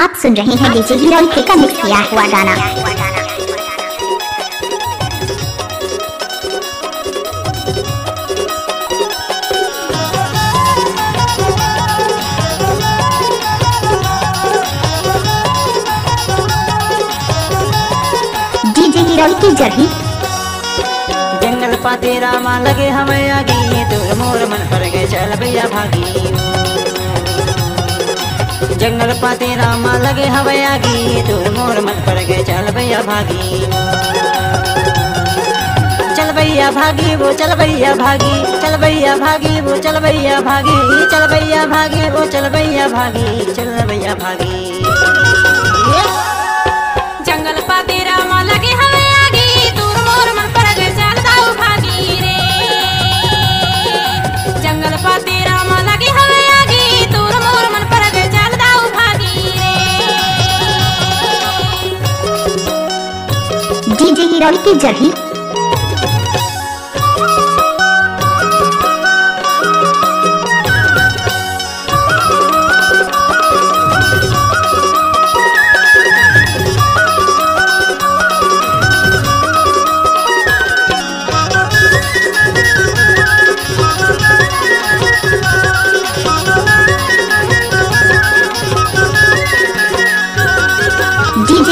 आप सुन रहे हैं डीजे हीरोइक का मिक्स किया हुआ गाना। डीजे हीरोइक की जर्नी जंगल पाते रामा लगे हमें आगी, तोर मोर मन पर गए चल भैया भागी। जंगल पाते रामा लगे हमें आगी, तोर मोर मन पर गए चल भैया भागी। चल भैया भागी वो चल भैया भागी, चल भैया भागी वो चल भैया भागी, चल भैया भागी वो चल भैया भागी, चल भैया भागी। जंगल पाते रामा लगे हमें आगी, तोर मोर मन पर गए चल दाऊ भागी रे। जंगल पाते रामा लगे हमें आगी, तोर मोर मन पर गए चल दाऊ भागी रे। डीजे हीरोइक की जर्नी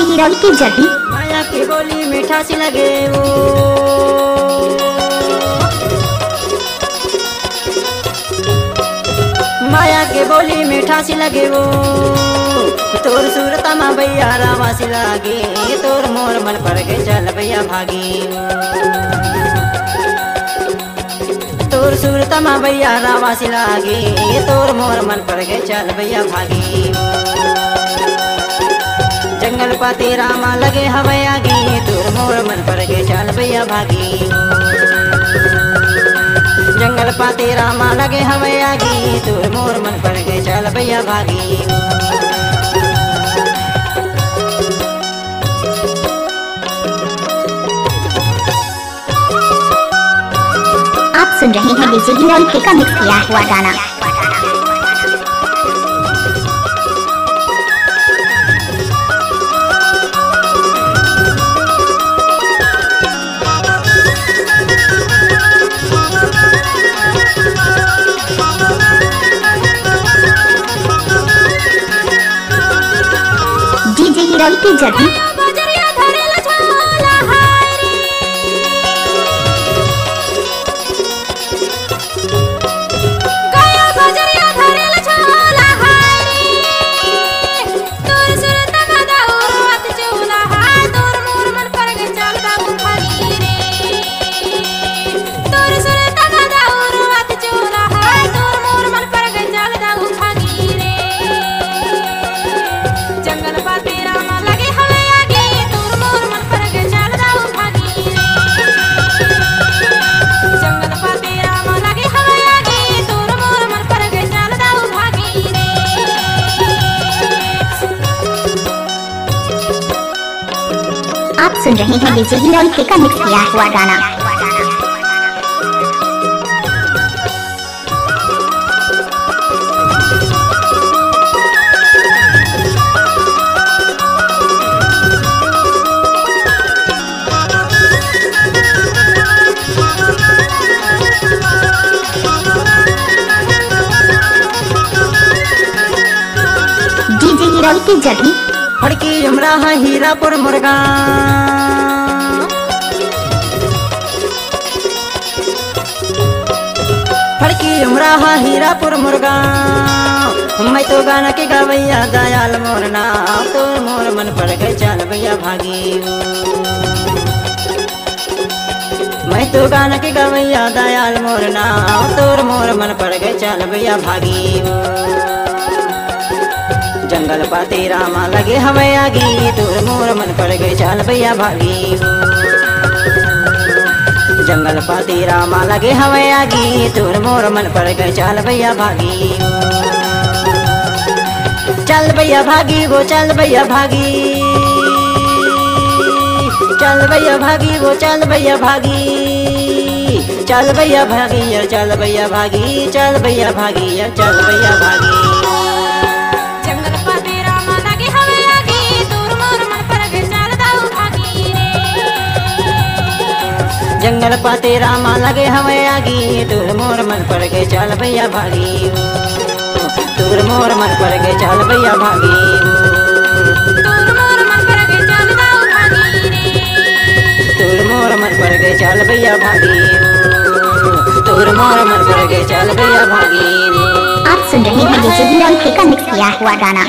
हीरोइक की जर्नी माया की बोली मीठा सी लगे वो, माया के बोली मीठा सी लगे वो, तोर सूरत माँ भैया रामा सी लागे, तोर मोर मन पर के चल भैया भागी। तोर सूरत माँ भैया रामा सी लागे, तोर मोर मन पर के चल भैया भागी। जंगल पाते रामा लगे हमें आगी, तोर मोर मन पर के चल भैया भागी। जंगल पाते रामा लगे हमें आगी, तोर मोर मन पर के चल भैया भागी। आप सुन रहे हैं डीजे हीरोइक का मिक्स किया हुआ गाना। डीजे हीरोइक की जर्नी आप सुन रहे हैं डीजे हीरोइक का मिक्स किया हुआ गाना। डीजे हीरोइक की जर्नी फड़की हमरा है हीरापुर मुर्गा, फड़की हमरा है हीरापुर मुर्गा। मैं तो गाना के गवैया दयाल मोरना, तोर मोर मन पर गए चल भैया भागी। मैं तो गाना के गवैया दयाल मोरना, तोर मोर मन पर गए चल भैया भागी। जंगल पाते रामा लगे हमें आगी, तोर मोर मन पर गए चल भैया भागी। जंगल पाते रामा लगे हमें आगी, तोर मोर मन पर गए चल भैया भागी। चल भैया भागी वो चल भैया भागी, चल भैया भागी वो चल भैया भागी, चल भैया भागी यार चल भैया भागी, चल भैया भागी यार चल भैया भागी। जंगल पाते रामा लगे मंगल पाते रामा लगे हमें आगी तोर मोर मन पर के चल भैया भागी तोर मोर मन पर के चल भैया भागी तोर मोर मन पर के चल दाऊ भागी रे तोर मोर मन पर के चल भैया भागी तोर मोर मन पर के चल भैया भागी। आप सुन रहे हैं डीजे हिरन का मिक्स किया हुआ गाना।